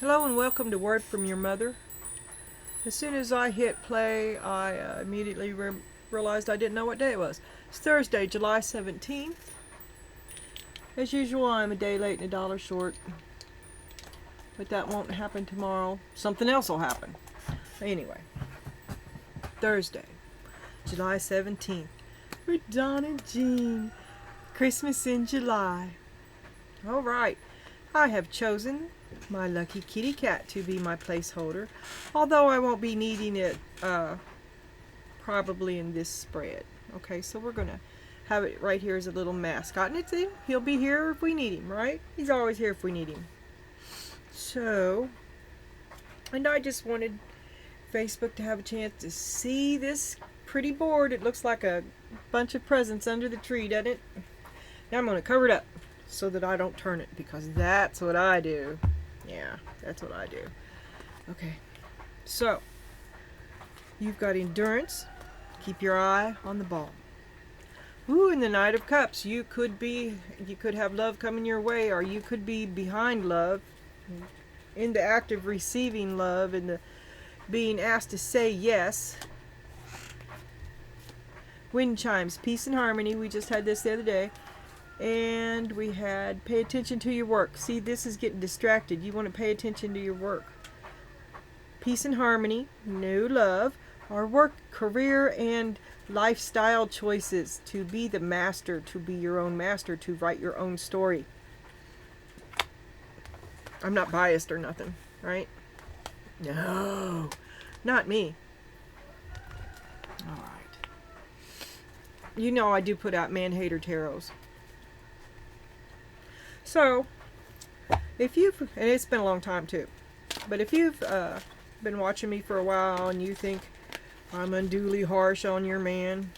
Hello and welcome to Word from Your Mother. As soon as I hit play, I immediately realized I didn't know what day it was. It's Thursday, July 17th. As usual, I'm a day late and $1 short. But that won't happen tomorrow. Something else will happen. Anyway, Thursday, July 17th. With Donna and Jean. Christmas in July. Alright, I have chosen my lucky kitty cat to be my placeholder, although I won't be needing it probably in this spread. Okay, so we're gonna have it right here as a little mascot, and he'll be here if we need him, right? He's always here if we need him. So, and I just wanted Facebook to have a chance to see this pretty board. It looks like a bunch of presents under the tree, doesn't it? Now I'm gonna cover it up so that I don't turn it, because that's what I do. Yeah, that's what I do. Okay, so you've got endurance. Keep your eye on the ball. Ooh, in the Knight of Cups, you could have love coming your way, or you could be behind love, in the act of receiving love, and the being asked to say yes. Wind chimes, peace and harmony. We just had this the other day. And we had pay attention to your work. See, this is getting distracted. You want to pay attention to your work. Peace and harmony, new love, our work, career, and lifestyle choices. To be the master, to be your own master, to write your own story. I'm not biased or nothing, right? No, not me. All right. You know I do put out man-hater tarots. So, if you've, and it's been a long time too, but if you've been watching me for a while and you think I'm unduly harsh on your man,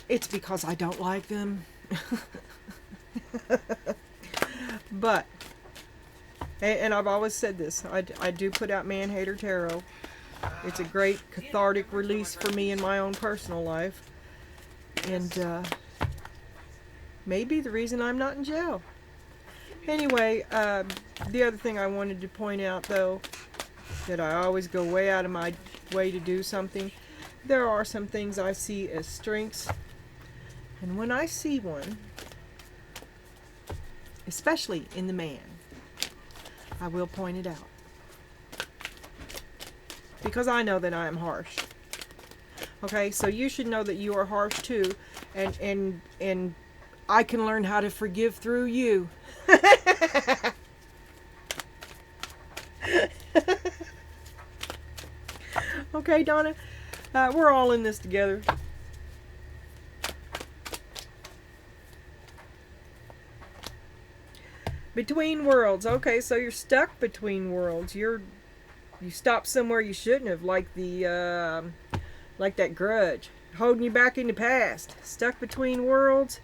it's because I don't like them. But, and I've always said this, I do put out Man-Hater Tarot. It's a great cathartic release for me in my own personal life. And maybe the reason I'm not in jail. Anyway, the other thing I wanted to point out, though, that I always go way out of my way to do something, there are some things I see as strengths. And when I see one, especially in the man, I will point it out. Because I know that I am harsh. Okay, so you should know that you are harsh too. And I can learn how to forgive through you. Okay, Donna, we're all in this together. Between worlds. Okay, so you're stuck between worlds. You stopped somewhere you shouldn't have, like that grudge, holding you back in the past. Stuck between worlds.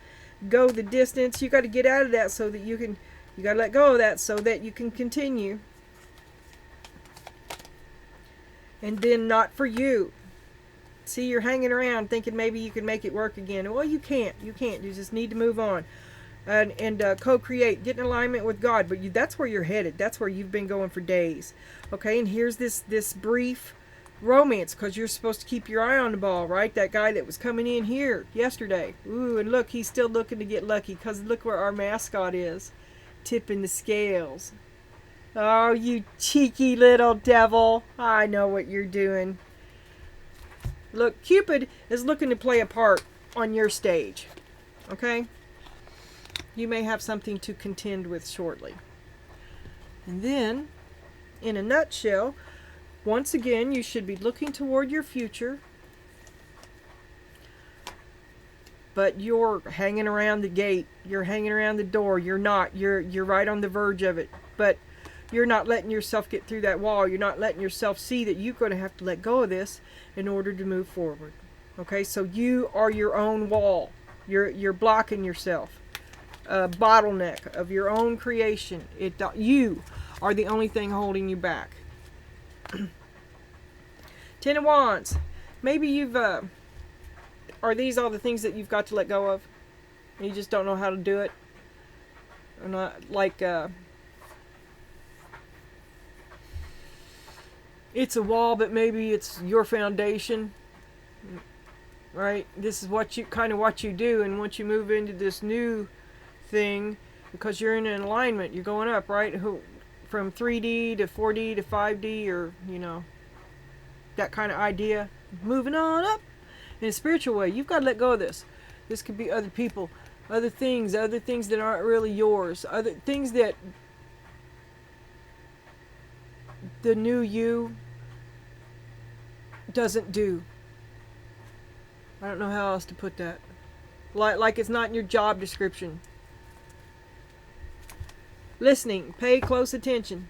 Go the distance. You got to get out of that so that you got to let go of that so that you can continue. And then not for you. See, you're hanging around thinking maybe you can make it work again. Well, you can't. You can't. You just need to move on. And co-create. Get in alignment with God. But that's where you're headed. That's where you've been going for days. Okay, and here's this brief romance, because you're supposed to keep your eye on the ball, right? That guy that was coming in here yesterday. Ooh, and look, he's still looking to get lucky, because look where our mascot is. Tipping the scales. Oh, you cheeky little devil. I know what you're doing. Look, Cupid is looking to play a part on your stage. Okay? You may have something to contend with shortly. And then, in a nutshell, once again, you should be looking toward your future. But you're hanging around the gate. You're hanging around the door. You're not. You're right on the verge of it. But you're not letting yourself get through that wall. You're not letting yourself see that you're going to have to let go of this in order to move forward. Okay, so you are your own wall. You're blocking yourself. A bottleneck of your own creation. You are the only thing holding you back. Ten of Wands. Maybe you've are these all the things that you've got to let go of? And you just don't know how to do it? Or not, like it's a wall, but maybe it's your foundation, right? This is what you what you do, and once you move into this new thing, because you're in an alignment, you're going up, right? From 3D to 4D to 5D, or that kind of idea. Moving on up in a spiritual way. You've got to let go of this. This could be other people, other things that aren't really yours, other things that the new you doesn't do. I don't know how else to put that. Like it's not in your job description. Listening. Pay close attention.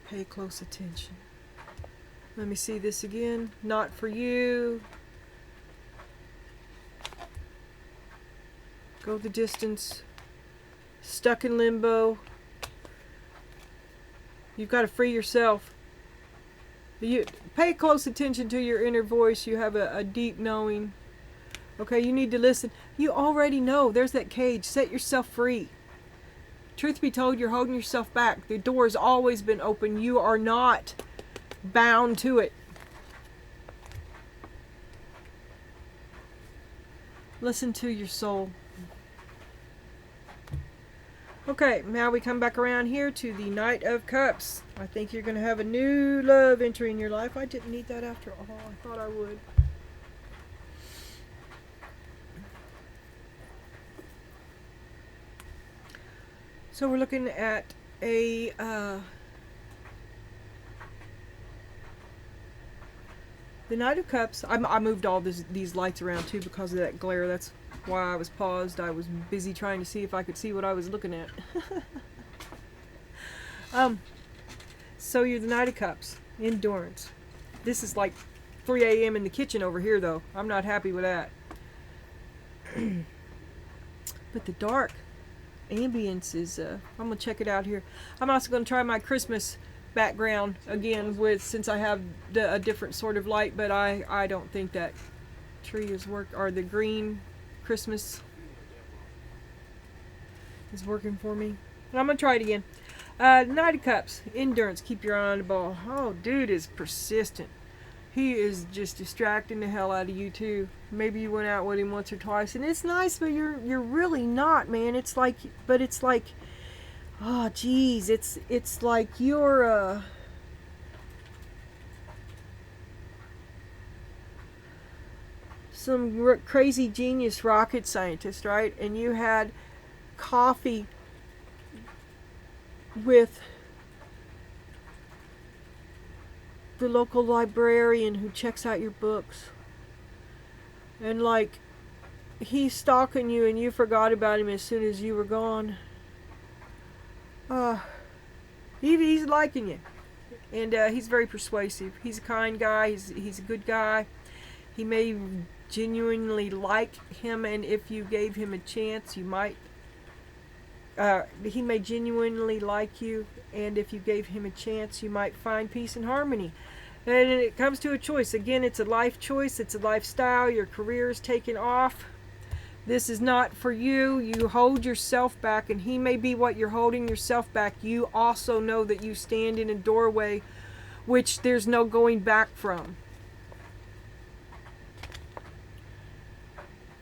Pay close attention. Let me see this again. Not for you. Go the distance. Stuck in limbo. You've got to free yourself. You pay close attention to your inner voice. You have a deep knowing. Okay, you need to listen. You already know. There's that cage. Set yourself free. Truth be told, you're holding yourself back. The door has always been open. You are not bound to it. Listen to your soul. Okay, now we come back around here to the Knight of Cups. I think you're going to have a new love entering your life. I didn't need that after all. I thought I would. So we're looking at the Knight of Cups. I moved all these lights around too because of that glare. That's why I was paused. I was busy trying to see if I could see what I was looking at. So you're the Knight of Cups. Endurance. This is like 3 a.m. in the kitchen over here, though. I'm not happy with that. But the dark ambience is... I'm going to check it out here. I'm also going to try my Christmas background again since I have a different sort of light, but I don't think that tree is or the green Christmas is working for me. And I'm going to try it again. Knight of Cups. Endurance. Keep your eye on the ball. Oh, dude is persistent. He is just distracting the hell out of you too. Maybe you went out with him once or twice, and it's nice, but you're really not, man. It's like, oh, geez, it's like you're some crazy genius rocket scientist, right? And you had coffee with the local librarian who checks out your books, and like he's stalking you and you forgot about him as soon as you were gone. He's liking you, and he's very persuasive. He's a kind guy. He's a good guy. He may genuinely like him, and if you gave him a chance, you might. He may genuinely like you, and if you gave him a chance, you might find peace and harmony. And it comes to a choice. Again, it's a life choice. It's a lifestyle. Your career is taking off. This is not for you. You hold yourself back, and he may be what you're holding yourself back. You also know that you stand in a doorway which there's no going back from.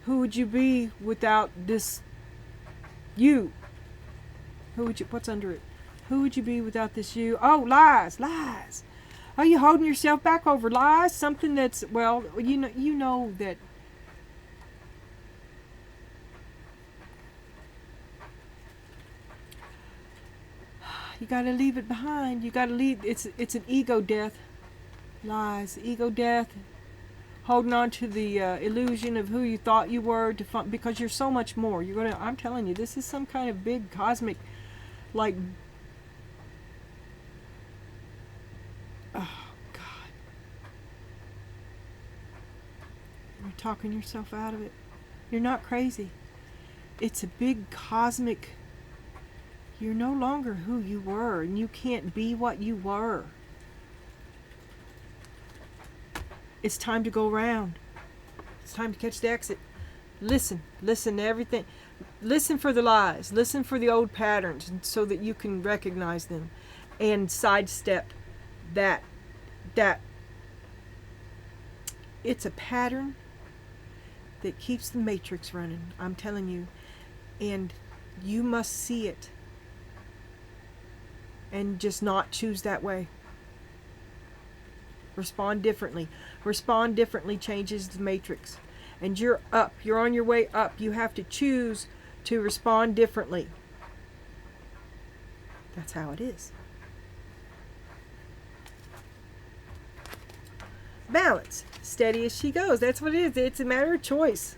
Who would you be without this you? What's under it? Who would you be without this you? Oh, lies. Are you holding yourself back over lies? Something that's, well, you know that you got to leave it behind. You got to leave. It's an ego death. Lies, ego death. Holding on to the illusion of who you thought you were because you're so much more. I'm telling you, this is some kind of big cosmic, like, oh God, you're talking yourself out of it. You're not crazy. It's a big cosmic. You're no longer who you were, and you can't be what you were. It's time to go around. It's time to catch the exit. Listen to everything. Listen for the lies. Listen for the old patterns so that you can recognize them and sidestep that. It's a pattern that keeps the matrix running. I'm telling you. And you must see it. And just not choose that way. Respond differently. Respond differently changes the matrix. And you're up. You're on your way up. You have to choose to respond differently. That's how it is. Balance. Steady as she goes. That's what it is. It's a matter of choice.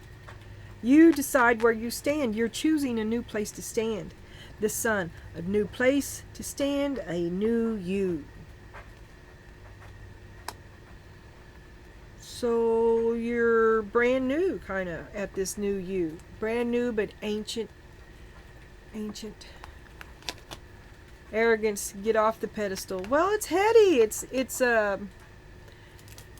You decide where you stand. You're choosing a new place to stand. The sun. A new place to stand. A new you. So you're brand new, kind of, at this new you. Brand new, but ancient. Arrogance, get off the pedestal. Well, it's heady. It's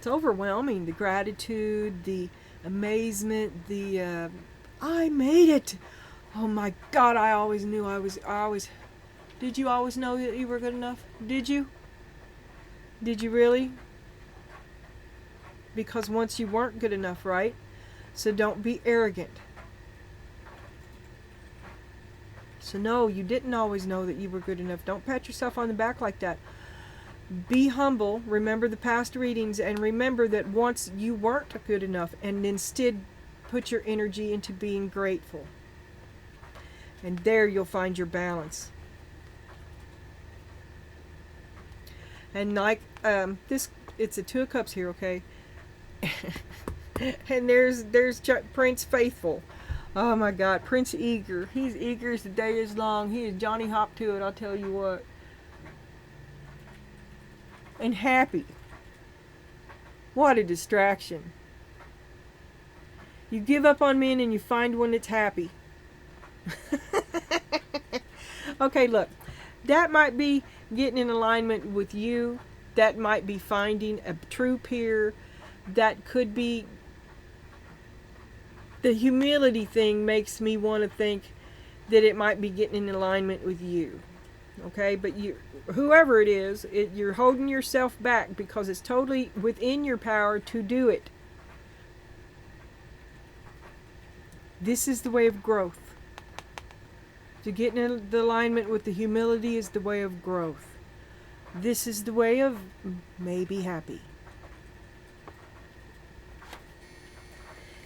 overwhelming. The gratitude, the amazement, the I made it. Oh my God! I always knew I always. Did you always know that you were good enough? Did you? Did you really? Because once you weren't good enough, right? So don't be arrogant. So no, you didn't always know that you were good enough. Don't pat yourself on the back like that. Be humble. Remember the past readings and remember that once you weren't good enough, and instead put your energy into being grateful. And there you'll find your balance. And like this, it's a Two of Cups here, okay? And there's Prince Faithful. Oh my God, Prince Eager. He's eager as the day is long. He is Johnny Hop to it, I'll tell you what. And happy. What a distraction. You give up on men and you find one that's happy. Okay, look. That might be getting in alignment with you. That might be finding a true peer. That could be. The humility thing makes me want to think that it might be getting in alignment with you. Okay, but you, whoever it is, you're holding yourself back because it's totally within your power to do it. This is the way of growth. To get in the alignment with the humility is the way of growth. This is the way of maybe happy.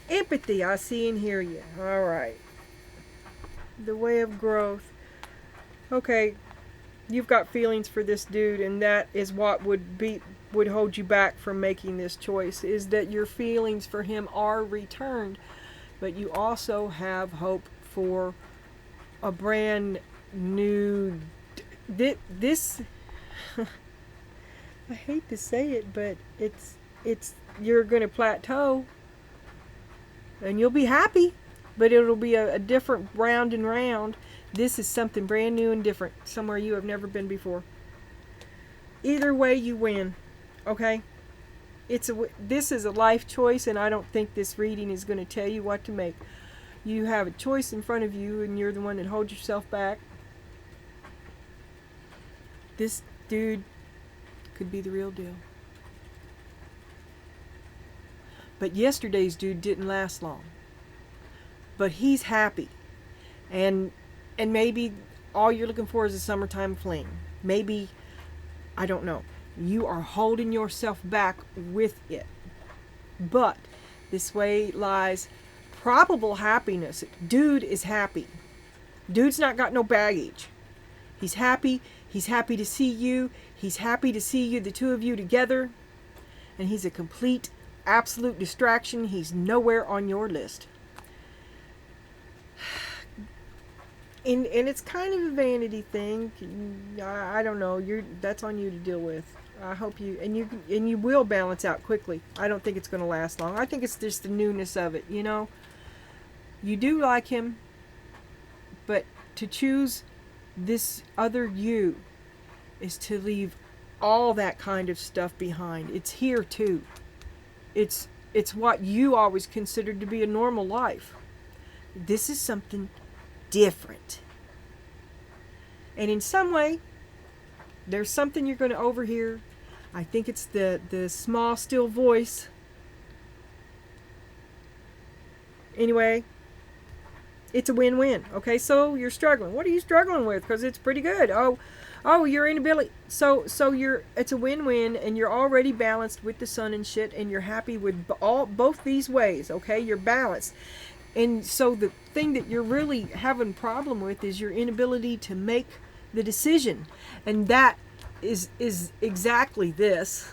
Empathy, I see and hear you. All right. The way of growth. Okay, you've got feelings for this dude, and that is what would hold you back from making this choice, is that your feelings for him are returned, but you also have hope for a brand new this I hate to say it, but it's you're going to plateau. And you'll be happy, but it'll be a different round and round. This is something brand new and different, somewhere you have never been before. Either way, you win. Okay? This is a life choice, and I don't think this reading is going to tell you what to make. You have a choice in front of you, and you're the one that holds yourself back. This dude could be the real deal. But yesterday's dude didn't last long. But he's happy. And maybe all you're looking for is a summertime fling. Maybe, I don't know. You are holding yourself back with it. But this way lies probable happiness. Dude is happy. Dude's not got no baggage. He's happy. He's happy to see you. He's happy to see you, the two of you together. And he's a complete absolute distraction. He's nowhere on your list. And it's kind of a vanity thing. I don't know. That's on you to deal with. I hope you will balance out quickly. I don't think it's going to last long. I think it's just the newness of it, you know. You do like him, but to choose this other you is to leave all that kind of stuff behind. It's here too. It's what you always considered to be a normal life. This is something different. And in some way, there's something you're going to overhear. I think it's the small, still voice. Anyway, it's a win-win. Okay, so you're struggling. What are you struggling with? Because it's pretty good. Oh, your inability. So it's a win-win, and you're already balanced with the sun and shit, and you're happy with both these ways. Okay, you're balanced. And so the thing that you're really having a problem with is your inability to make the decision, and that is exactly this.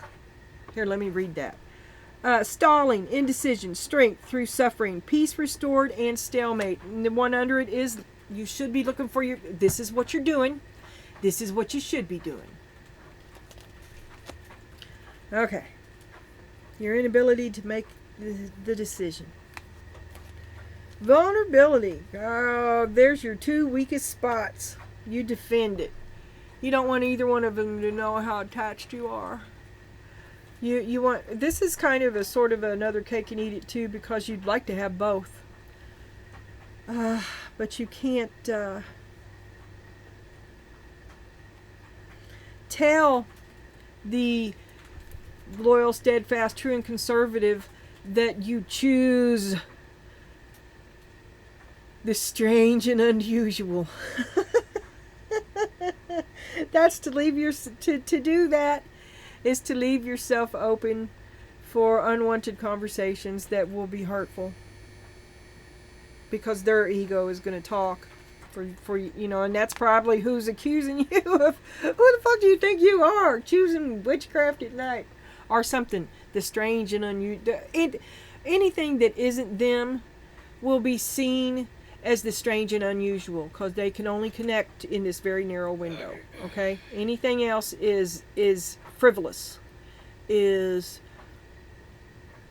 Here, let me read that. Stalling, indecision, strength through suffering, peace restored, and stalemate. And the one under it is you should be looking for your. This is what you're doing. This is what you should be doing. Okay. Your inability to make the decision. Vulnerability. Oh, there's your two weakest spots. You defend it. You don't want either one of them to know how attached you are. You want, this is kind of a sort of another cake and eat it too, because you'd like to have both. But you can't tell the loyal, steadfast, true, and conservative that you choose the strange and unusual. That's to leave your to do that is to leave yourself open for unwanted conversations that will be hurtful, because their ego is going to talk for you know, and that's probably who's accusing you of who the fuck do you think you are, choosing witchcraft at night or something. The strange and unusual, anything that isn't them will be seen as the strange and unusual, because they can only connect in this very narrow window. Okay, anything else is frivolous, is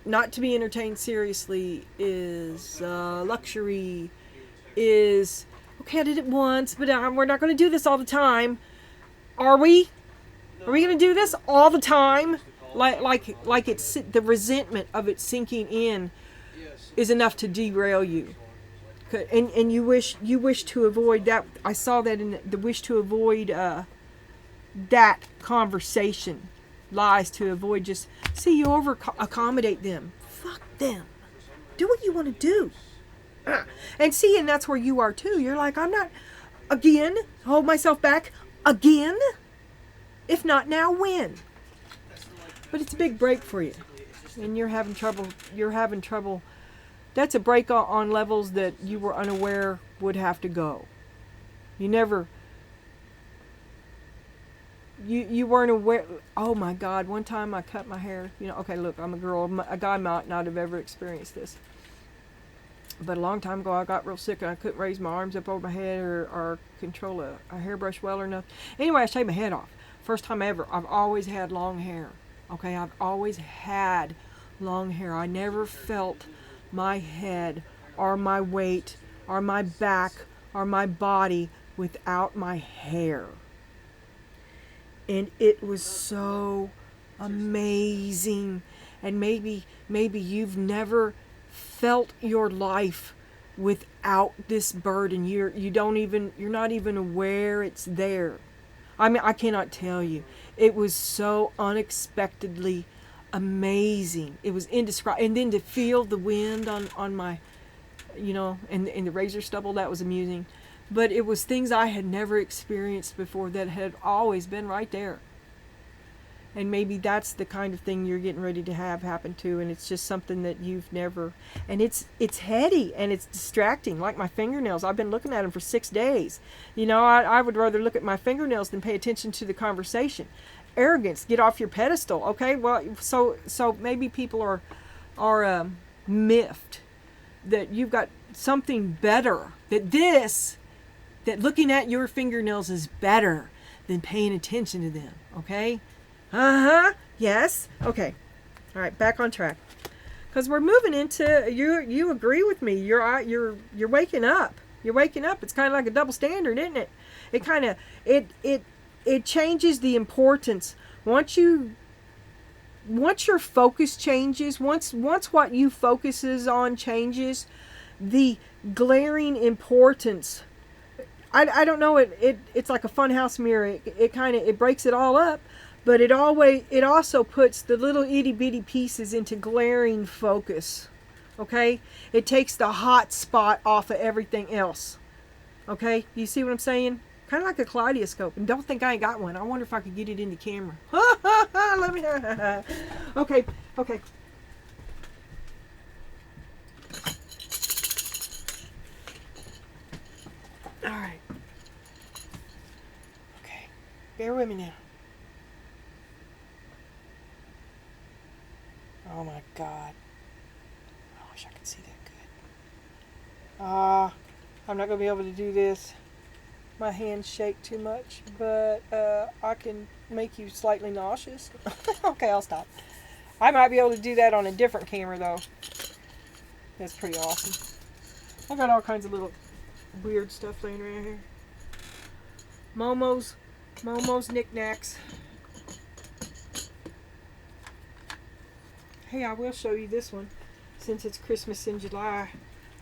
not to be entertained seriously, is luxury, is okay, I did it once, but we're not going to do this all the time. Are we going to do this all the time? Like it's the resentment of it sinking in is enough to derail you. And you wish to avoid that. I saw that in the wish to avoid that conversation. Lies to avoid, just see, you over accommodate them. Fuck them. Do what you want to do. And see, and that's where you are too. You're like, I'm not, again, hold myself back, again? If not now, when? But it's a big break for you. And you're having trouble. That's a break on levels that you were unaware would have to go. You never, you weren't aware. Oh my God, one time I cut my hair. You know, okay, look, I'm a girl. A guy might not have ever experienced this. But a long time ago, I got real sick and I couldn't raise my arms up over my head or control a hairbrush well or nothing. Anyway, I shaved my head off. First time ever. I've always had long hair. Okay, I've always had long hair. I never felt my head or my weight or my back or my body without my hair. And it was so amazing. And maybe you've never felt your life without this burden. You're not even aware it's there. I mean, I cannot tell you. It was so unexpectedly amazing. It was indescribable. And then to feel the wind on my, you know, and the razor stubble, that was amusing. But it was things I had never experienced before that had always been right there. And maybe that's the kind of thing you're getting ready to have happen too, and it's just something that you've never, and it's heady and it's distracting, like my fingernails. I've been looking at them for 6 days. You know, I would rather look at my fingernails than pay attention to the conversation. Arrogance, get off your pedestal. Okay, well, so maybe people are miffed that you've got something better, that looking at your fingernails is better than paying attention to them. Okay. Yes. Okay. All right. Back on track. Because we're moving into you agree with me. You're waking up. You're waking up. It's kind of like a double standard, isn't it? It kind of it changes the importance once your focus changes. Once what you focuses on changes, the glaring importance. I don't know, it's like a funhouse mirror. It kind of, it breaks it all up, but it also puts the little itty bitty pieces into glaring focus. Okay? It takes the hot spot off of everything else. Okay? You see what I'm saying? Kind of like a kaleidoscope. And don't think I ain't got one. I wonder if I could get it in the camera. Let me. Okay. Okay. All right. Okay. Bear with me now. Oh my God. I wish I could see that good. I'm not going to be able to do this. My hands shake too much, but I can make you slightly nauseous. Okay, I'll stop. I might be able to do that on a different camera, though. That's pretty awesome. I've got all kinds of little weird stuff laying around here. Momo's knickknacks. Hey, I will show you this one. Since it's Christmas in July,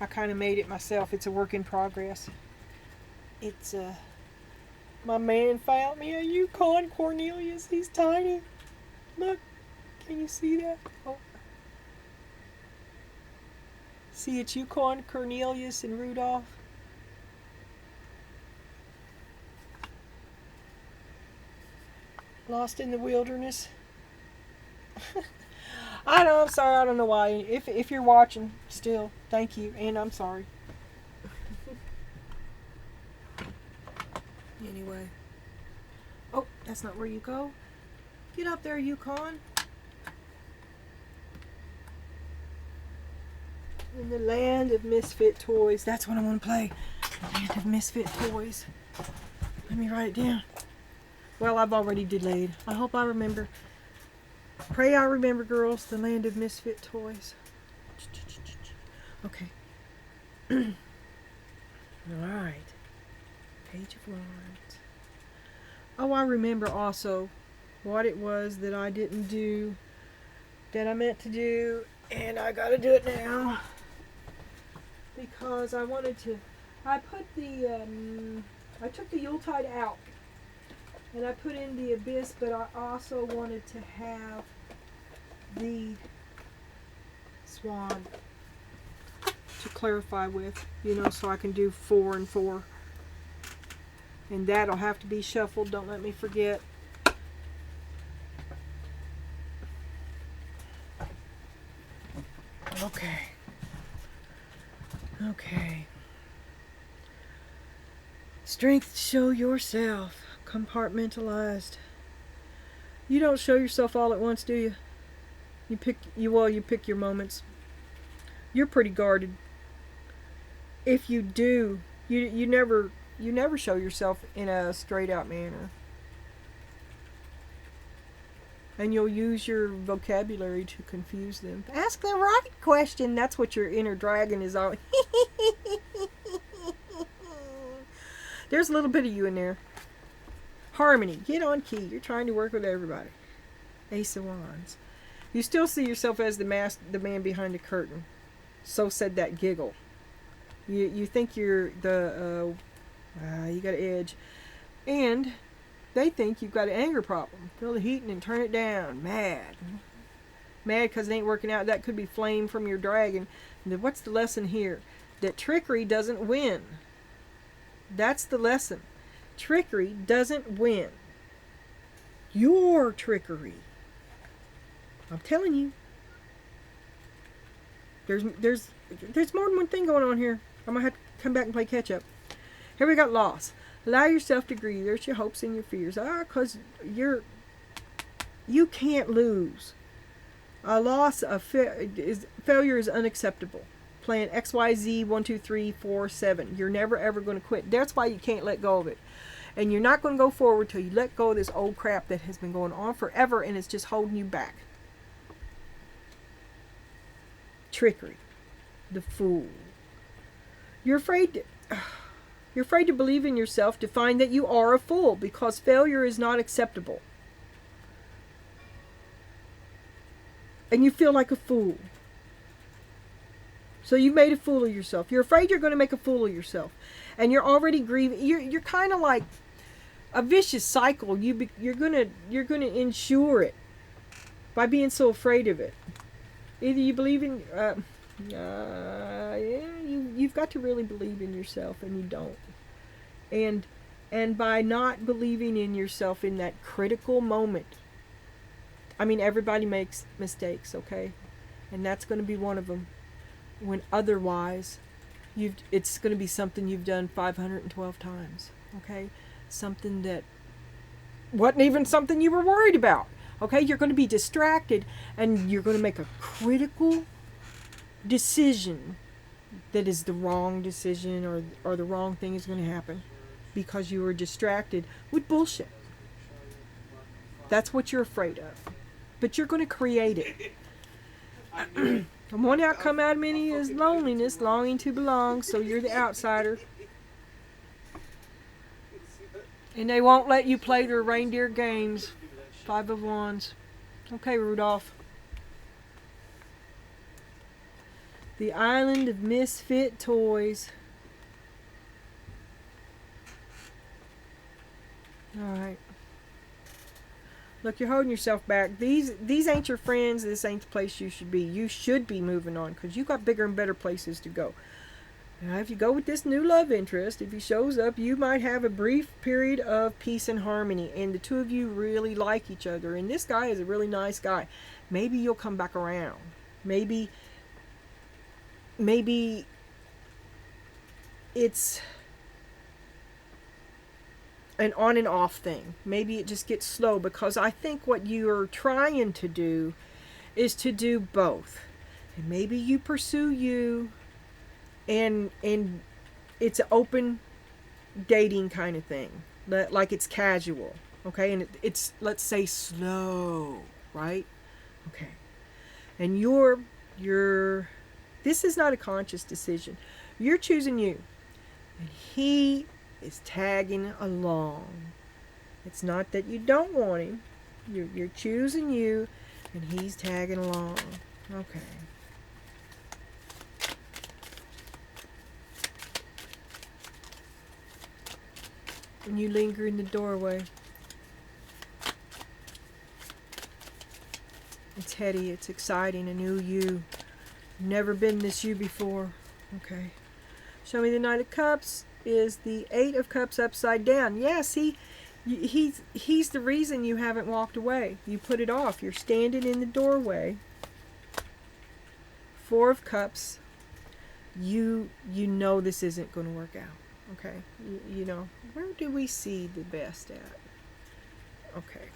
I kind of made it myself. It's a work in progress. It's my man found me a Yukon Cornelius. He's tiny. Look, can you see that? Oh. See, it's Yukon Cornelius and Rudolph. Lost in the wilderness. I know, I'm sorry, I don't know why. If you're watching still, thank you, and I'm sorry. Anyway. Oh, that's not where you go. Get up there, Yukon. In the land of misfit toys. That's what I want to play. Land of misfit toys. Let me write it down. Well, I've already delayed. I hope I remember. Pray I remember, girls. The land of misfit toys. Okay. Alright. Page of Wands. Oh, I remember also what it was that I didn't do, that I meant to do, and I gotta do it now. Because I wanted to, I took the Yuletide out, and I put in the Abyss, but I also wanted to have the Swan to clarify with, so I can do 4 and 4. And that'll have to be shuffled, don't let me forget. Okay. Strength to show yourself. Compartmentalized. You don't show yourself all at once, do you? You pick your moments. You're pretty guarded. If you do, you never show yourself in a straight out manner. And you'll use your vocabulary to confuse them. Ask the right question. That's what your inner dragon is all. There's a little bit of you in there. Harmony. Get on key. You're trying to work with everybody. Ace of Wands. You still see yourself as the man behind the curtain. So said that giggle. You think you're the you got an edge, and they think you've got an anger problem. Feel the heat and turn it down. Mad because it ain't working out. That could be flame from your dragon. What's the lesson here? That trickery doesn't win. That's the lesson. Trickery doesn't win. Your trickery. I'm telling you. There's more than one thing going on here. I'm gonna have to come back and play catch up. Here we got loss. Allow yourself to grieve. There's your hopes and your fears. Because you can't lose. A loss of failure is unacceptable. Plan XYZ 1 2 3 4 7. You're never ever going to quit. That's why you can't let go of it. And you're not going to go forward till you let go of this old crap that has been going on forever and it's just holding you back. Trickery. The fool. You're afraid to believe in yourself, to find that you are a fool, because failure is not acceptable. And you feel like a fool. So you made a fool of yourself. You're afraid you're going to make a fool of yourself. And you're already grieving. You're kind of like a vicious cycle. You're gonna ensure it by being so afraid of it. Either you believe in you've got to really believe in yourself, and you don't. And by not believing in yourself in that critical moment, I mean, everybody makes mistakes, okay? And that's going to be one of them. When otherwise, it's going to be something you've done 512 times, okay? Something that wasn't even something you were worried about, okay? You're going to be distracted, and you're going to make a critical decision that is the wrong decision, or the wrong thing is going to happen because you were distracted with bullshit. That's what you're afraid of. But you're going to create it. And one outcome out of many is loneliness, longing to belong, so you're the outsider. And they won't let you play their reindeer games. 5 of Wands. Okay, Rudolph. The island of misfit toys. Alright. Look, you're holding yourself back. These ain't your friends. This ain't the place you should be. You should be moving on because you got bigger and better places to go. Now, if you go with this new love interest, if he shows up, you might have a brief period of peace and harmony, and the two of you really like each other. And this guy is a really nice guy. Maybe you'll come back around. Maybe it's an on and off thing. Maybe it just gets slow, because I think what you're trying to do is to do both. And maybe you pursue you, and it's an open dating kind of thing, like it's casual, okay? And it's, let's say, slow, right? Okay. And this is not a conscious decision. You're choosing you, and he is tagging along. It's not that you don't want him. You're choosing you, and he's tagging along. Okay. And you linger in the doorway. It's heady, it's exciting, a new you. Never been this you before. Okay. Show me the Knight of Cups. Is the 8 of Cups upside down. Yes, he's the reason you haven't walked away. You put it off. You're standing in the doorway. 4 of Cups. You know this isn't going to work out. Okay. You know, where do we see the best at? Okay.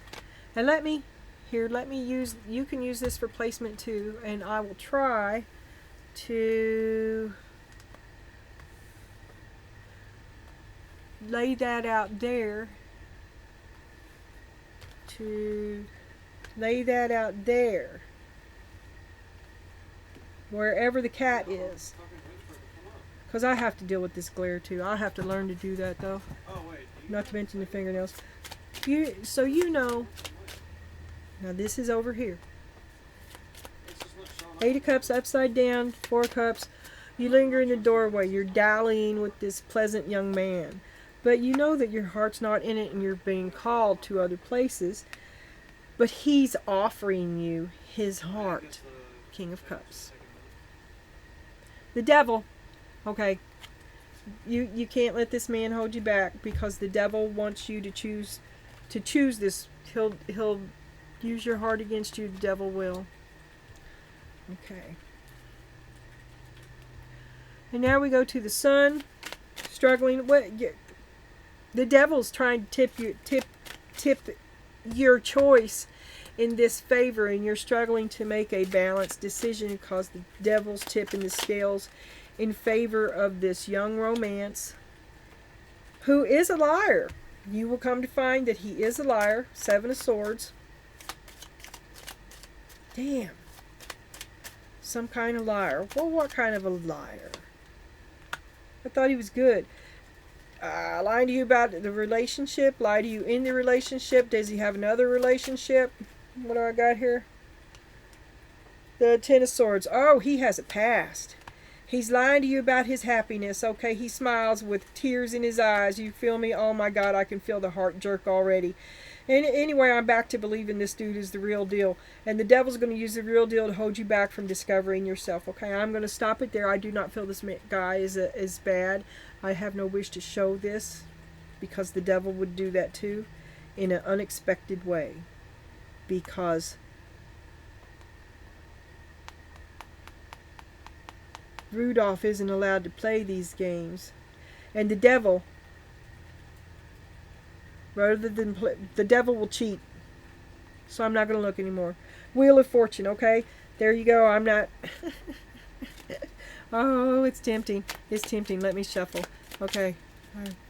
And let me use, you can use this for placement too, and I will try to lay that out there, wherever the cat is, because I have to deal with this glare too. I'll have to learn to do that though, not to mention the fingernails. So you know, now this is over here. 8 of Cups upside down, 4 of Cups. You linger in the doorway. You're dallying with this pleasant young man. But you know that your heart's not in it, and you're being called to other places. But he's offering you his heart. King of Cups. The Devil. Okay. You can't let this man hold you back, because the Devil wants you to choose this. He'll use your heart against you. The Devil will. Okay. And now we go to the Sun. Struggling. The Devil's trying to tip your choice in this favor, and you're struggling to make a balanced decision because the Devil's tipping the scales in favor of this young romance, who is a liar. You will come to find that he is a liar. 7 of Swords. Damn. Some kind of liar. Well, what kind of a liar? I thought he was good. Lying to you about the relationship. Lie to you in the relationship. Does he have another relationship? What do I got here? The 10 of Swords. Oh, he has a past. He's lying to you about his happiness, okay? He smiles with tears in his eyes. You feel me? Oh my God, I can feel the heart jerk already. And anyway, I'm back to believing this dude is the real deal. And the devil's going to use the real deal to hold you back from discovering yourself, okay? I'm going to stop it there. I do not feel this guy is bad. I have no wish to show this because the devil would do that too in an unexpected way. Because Rudolph isn't allowed to play these games. And the devil, rather than play, the devil will cheat. So I'm not going to look anymore. Wheel of Fortune, okay? There you go. I'm not... Oh, it's tempting. It's tempting. Let me shuffle. Okay.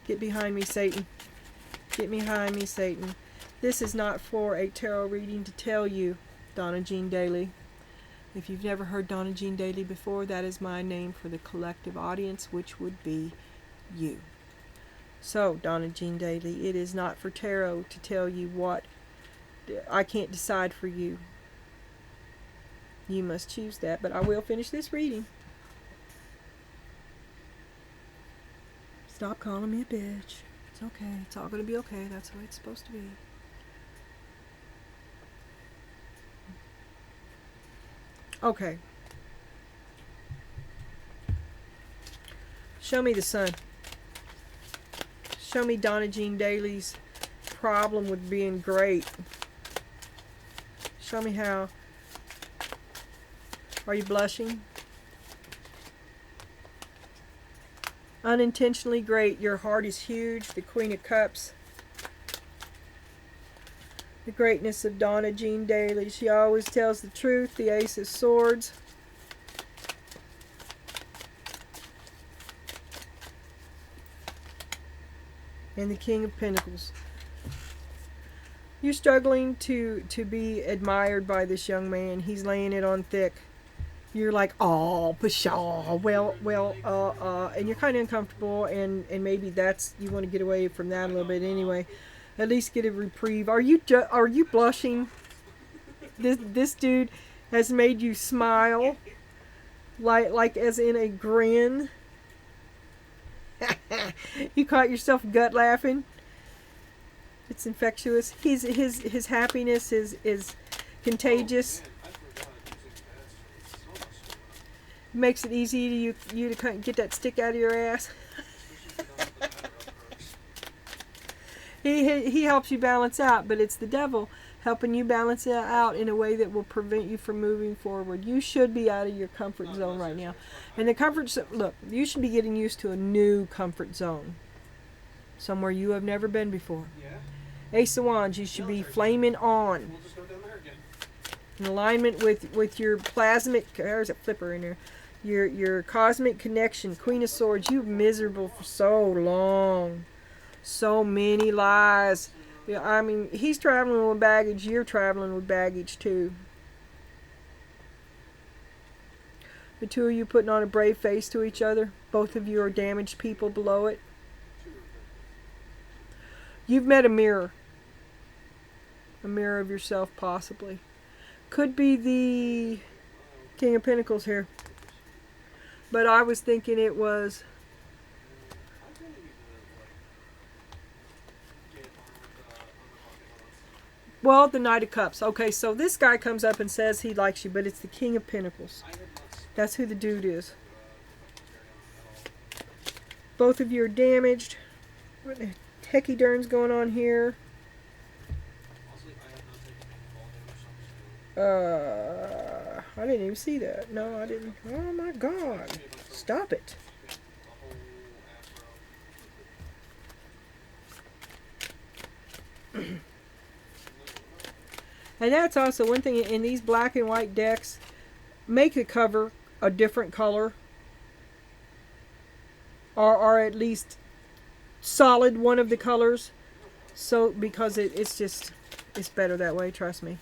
Get behind me, Satan. Get behind me, Satan. This is not for a tarot reading to tell you, Donna Jean Daly. If you've never heard Donna Jean Daly before, that is my name for the collective audience, which would be you. So, Donna Jean Daly, it is not for tarot to tell you what. I can't decide for you. You must choose that, but I will finish this reading. Stop calling me a bitch. It's okay. It's all going to be okay. That's the way it's supposed to be. Okay. Show me the sun. Show me Donna Jean Daly's problem with being great. Show me how. Are you blushing? Unintentionally great. Your heart is huge. The Queen of Cups. The greatness of Donna Jean Daly. She always tells the truth. The Ace of Swords. And the King of Pentacles. You're struggling to be admired by this young man. He's laying it on thick. You're like, oh, pshaw, well, and you're kind of uncomfortable, and maybe that's, you want to get away from that a little bit anyway. At least get a reprieve. Are you blushing? This dude has made you smile, like as in a grin. You caught yourself gut laughing. It's infectious. His happiness is contagious. Makes it easy to you to kind of get that stick out of your ass. He helps you balance out, but it's the devil helping you balance it out in a way that will prevent you from moving forward. You should be out of your comfort zone right now. And the comfort zone, look, you should be getting used to a new comfort zone. Somewhere you have never been before. Ace of Wands, you should be flaming on. In alignment with your plasmic, there's a flipper in there. Your cosmic connection. Queen of Swords, you've miserable for so long. So many lies. Yeah, I mean, he's traveling with baggage. You're traveling with baggage too. The two of you putting on a brave face to each other. Both of you are damaged people below it. You've met a mirror. A mirror of yourself, possibly. Could be the King of Pentacles here. But I was thinking it was... Well, the Knight of Cups. Okay, so this guy comes up and says he likes you, but it's the King of Pentacles. That's who the dude is. Both of you are damaged. What the hecky darn's going on here? I didn't even see that. No, I didn't. Oh my God. Stop it. And that's also one thing in these black and white decks. Make the cover a different color. Or at least solid one of the colors. So, because it's just, it's better that way, trust me.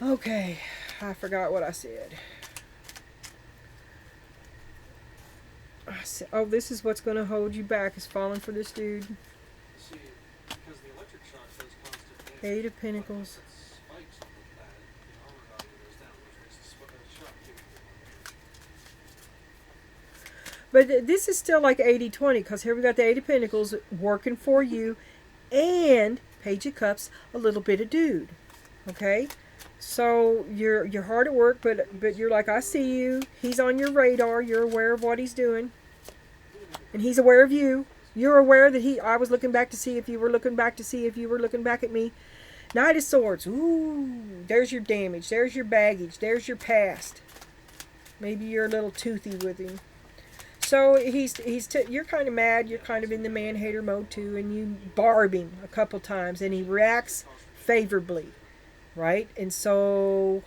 Okay, I forgot what I said. Oh, this is what's going to hold you back, is falling for this dude. Eight of Pentacles. But this is still like 80-20, because here we got the Eight of Pentacles working for you, and Page of Cups, a little bit of dude. Okay? So you're hard at work, but you're like, I see you. He's on your radar. You're aware of what he's doing. And he's aware of you. You're aware that I was looking back to see if you were looking back to see if you were looking back at me. Knight of Swords. Ooh, there's your damage. There's your baggage. There's your past. Maybe you're a little toothy with him. So you're kind of mad. You're kind of in the man-hater mode too, and you barb him a couple times, and he reacts favorably, right? And so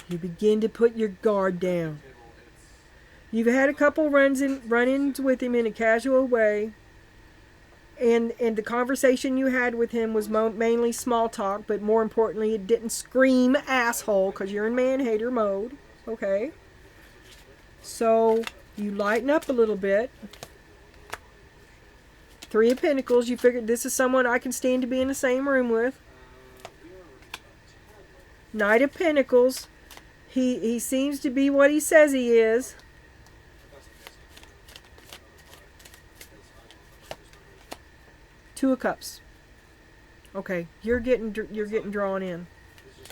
you begin to put your guard down. You've had a couple run-ins with him in a casual way. And the conversation you had with him was mainly small talk, but more importantly, it didn't scream asshole, because you're in man-hater mode. Okay? So you lighten up a little bit. Three of Pentacles. You figured this is someone I can stand to be in the same room with. Knight of Pentacles. He seems to be what he says he is. Two of Cups. Okay, you're getting drawn in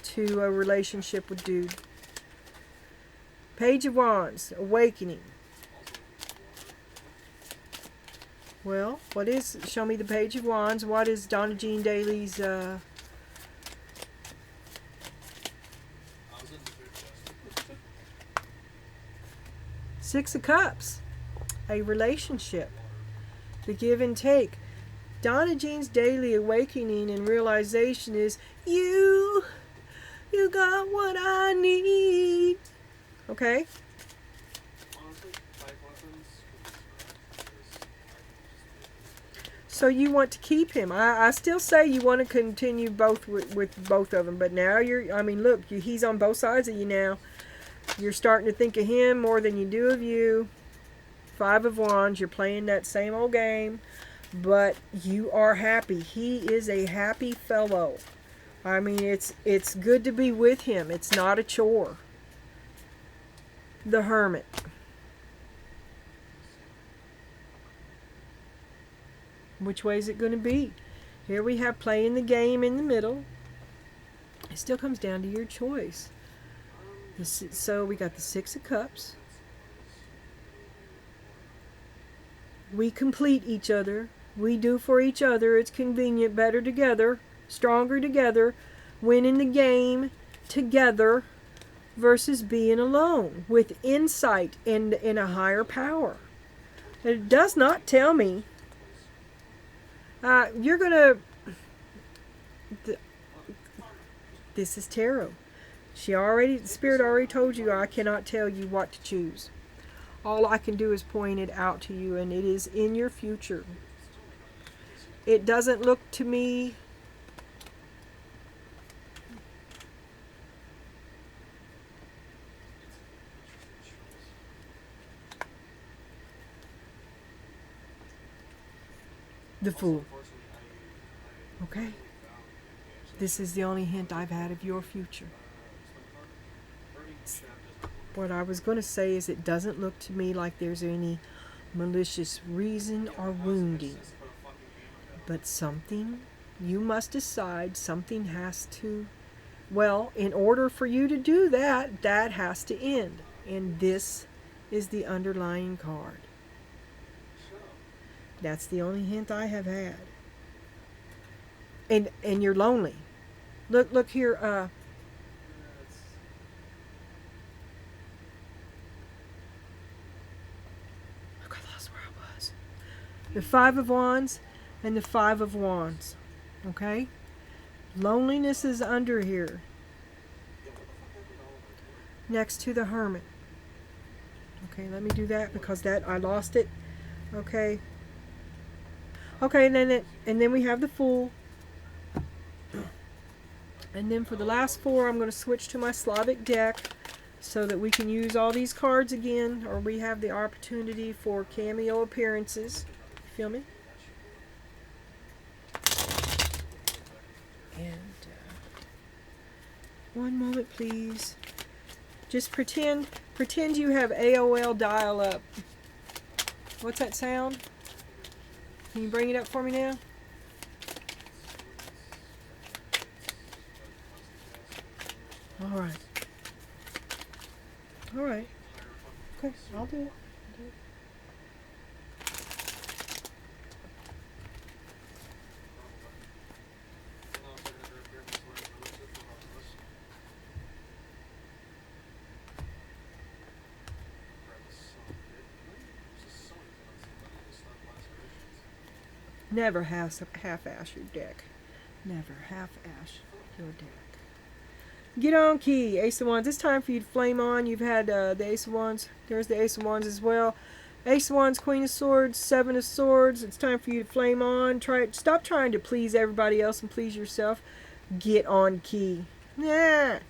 to a relationship with dude. Page of Wands, Awakening. Well, show me the Page of Wands. What is Donna Jean Daly's Six of Cups? A relationship. The give and take. Donna Jean's daily awakening and realization is, you got what I need. Okay? So you want to keep him. I still say you want to continue with both of them, but now look, he's on both sides of you now. You're starting to think of him more than you do of you. Five of Wands, you're playing that same old game. But you are happy. He is a happy fellow. I mean, it's good to be with him. It's not a chore. The Hermit. Which way is it going to be? Here we have playing the game in the middle. It still comes down to your choice. So we got the Six of Cups. We complete each other. We do for each other. It's convenient. Better together. Stronger together. Winning the game together versus being alone with insight and a higher power. It does not tell me you're going to... This is tarot. Spirit already told you I cannot tell you what to choose. All I can do is point it out to you, and it is in your future. It doesn't look to me the Fool. Okay? This is the only hint I've had of your future. What I was going to say is it doesn't look to me like there's any malicious reason or wounding. But something, you must decide, something has to, well, in order for you to do that, that has to end. And this is the underlying card. That's the only hint I have had. And you're lonely. Look here, I lost where I was. The Five of Wands and the Five of Wands. Okay? Loneliness is under here. Next to the Hermit. Okay, let me do that because I lost it. Okay. Okay, and then we have the Fool. And then for the last four, I'm going to switch to my Slavic deck so that we can use all these cards again, or we have the opportunity for cameo appearances. Feel me? And One moment, please. Just pretend you have AOL dial-up. What's that sound? Can you bring it up for me now? All right. All right. Okay, I'll do it. Never half-ass your deck. Never half-ass your deck. Get on, key. Ace of Wands. It's time for you to flame on. You've had the Ace of Wands. There's the Ace of Wands as well. Ace of Wands, Queen of Swords, Seven of Swords. It's time for you to flame on. Stop trying to please everybody else and please yourself. Get on, key. Yeah.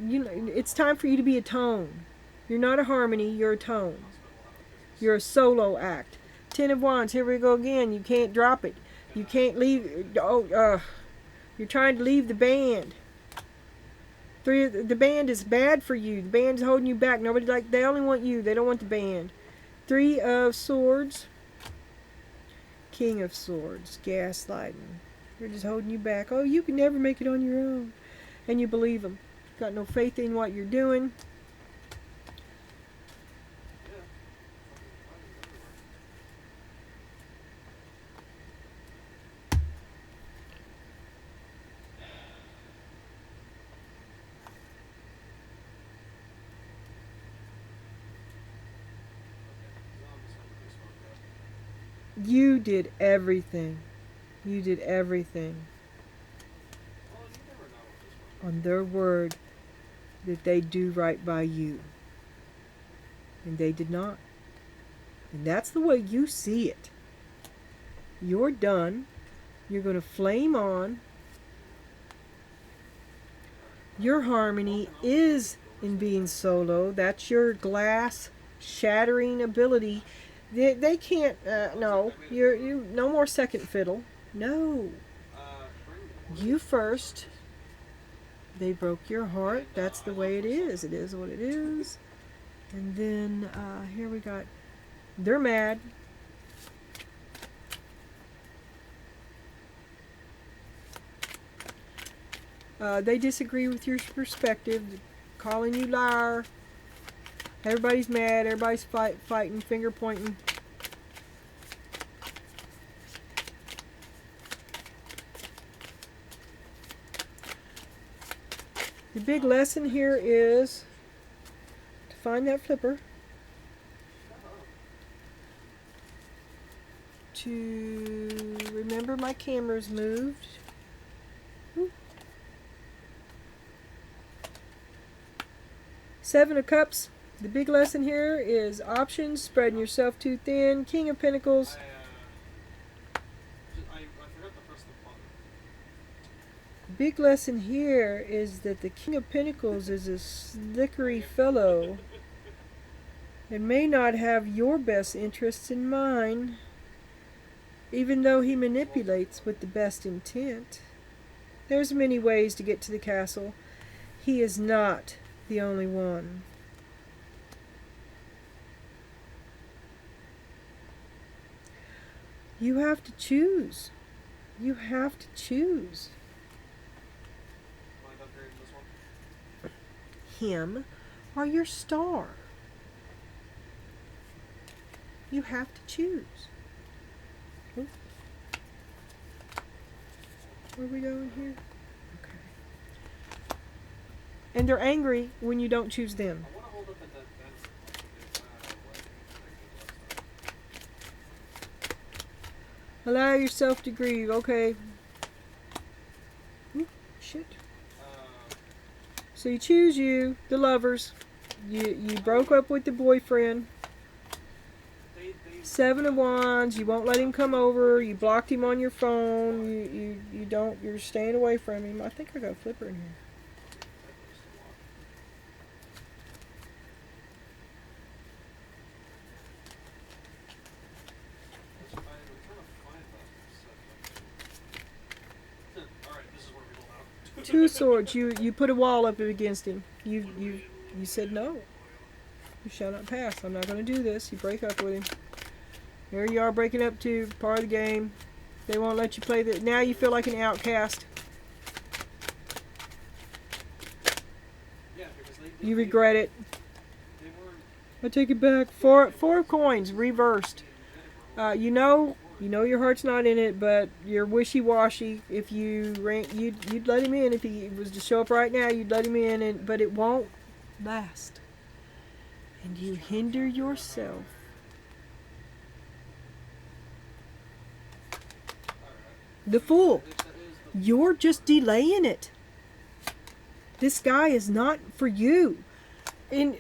It's time for you to be a tone. You're not a harmony. You're a tone. You're a solo act. Ten of Wands. Here we go again. You can't drop it. You can't leave. You're trying to leave the band. The band is bad for you. The band's holding you back. They only want you. They don't want the band. Three of Swords. King of Swords. Gaslighting. They're just holding you back. Oh, you can never make it on your own. And you believe them. Got no faith in what you're doing. You did everything. You did everything on their word that they do right by you. And they did not. And that's the way you see it. You're done. You're going to flame on. Your harmony is in being solo. That's your glass shattering ability. They can't, no, you no more second fiddle. No. You first. They broke your heart. That's the way it is. It is what it is. And then, here we got, they're mad. They disagree with your perspective, calling you liar. Everybody's mad. Everybody's fighting, finger pointing. The big lesson here is to find that flipper, to remember my camera's moved. Ooh. Seven of Cups. The big lesson here is options, spreading yourself too thin. King of Pentacles. The big lesson here is that the King of Pentacles is a slickery fellow and may not have your best interests in mind, even though he manipulates with the best intent. There's many ways to get to the castle. He is not the only one. You have to choose. You have to choose. Him or your star. You have to choose. Ooh. Where are we going here? Okay. And they're angry when you don't choose them. Allow yourself to grieve. Okay. Ooh, shit. So you choose you, the lovers. You broke up with the boyfriend. Seven of Wands. You won't let him come over. You blocked him on your phone. You don't. You're staying away from him. I think I got a flipper in here. Two swords. You put a wall up against him. You said no. You shall not pass. I'm not going to do this. You break up with him. Here you are breaking up too. Part of the game. They won't let you play the. Now you feel like an outcast. You regret it. I take it back. Four coins reversed. You know your heart's not in it, but you're wishy-washy. If you'd let him in. If he was to show up right now, you'd let him in, but it won't last. And you hinder yourself. The Fool. You're just delaying it. This guy is not for you. And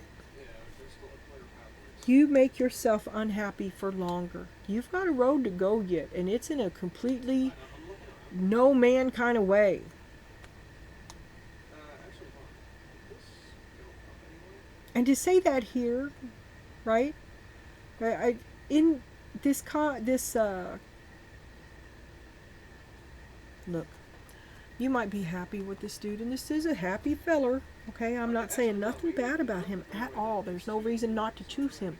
you make yourself unhappy for longer. You've got a road to go yet, and it's in a completely no man kind of way. And to say that here, right? In this look, you might be happy with this dude, and this is a happy feller. Okay, I'm not saying nothing bad about him at all. There's no reason not to choose him.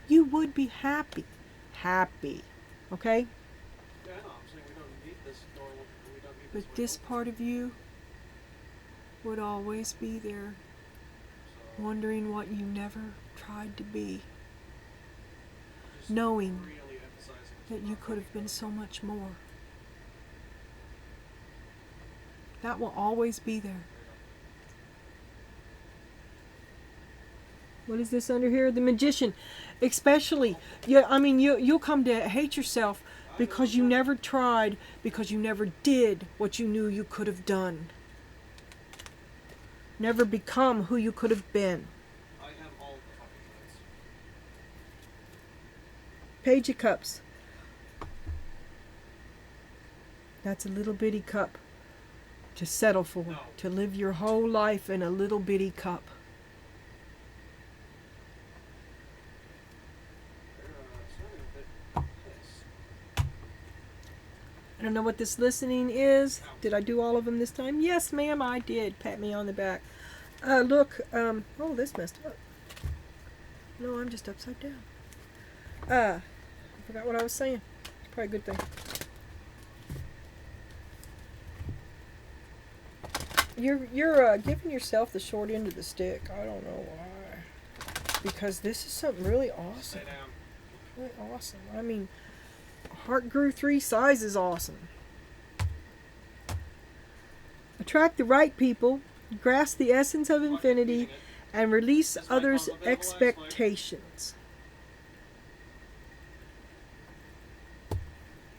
You would be happy. Okay? But this part of you would always be there, wondering what you never tried to be, knowing that you could have been so much more. That will always be there. What is this under here? The Magician. Especially, you'll come to hate yourself because you never tried, because you never did what you knew you could have done. Never become who you could have been. I have all the fucking points. Page of Cups. That's a little bitty cup to settle for. No. To live your whole life in a little bitty cup. I don't know what this listening is. Did I do all of them this time? Yes, ma'am, I did. Pat me on the back. Look, oh, this messed up. No, I'm just upside down. I forgot what I was saying. It's probably a good thing. You're giving yourself the short end of the stick. I don't know why. Because this is something really awesome. Really awesome. I mean, heart grew 3 sizes awesome. Attract the right people, grasp the essence of infinity, and release others' expectations.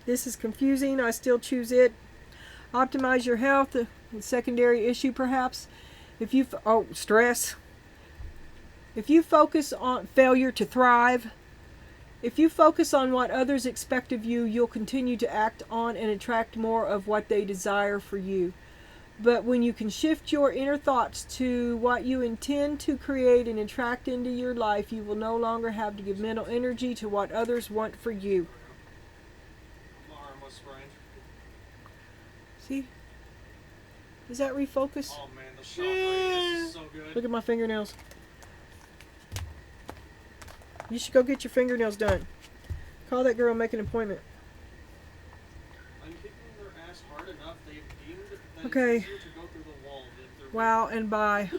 This is confusing. I still choose it. Optimize your health. A secondary issue perhaps. Stress. If you focus on failure to thrive, if you focus on what others expect of you, you'll continue to act on and attract more of what they desire for you. But when you can shift your inner thoughts to what you intend to create and attract into your life, you will no longer have to give mental energy to what others want for you. See? Does that refocus? Oh man, the shock radius is so good. Look at my fingernails. You should go get your fingernails done. Call that girl and make an appointment. I'm kicking their ass hard enough. They've deemed that okay. it's easier to go through the wall than wow, and bye.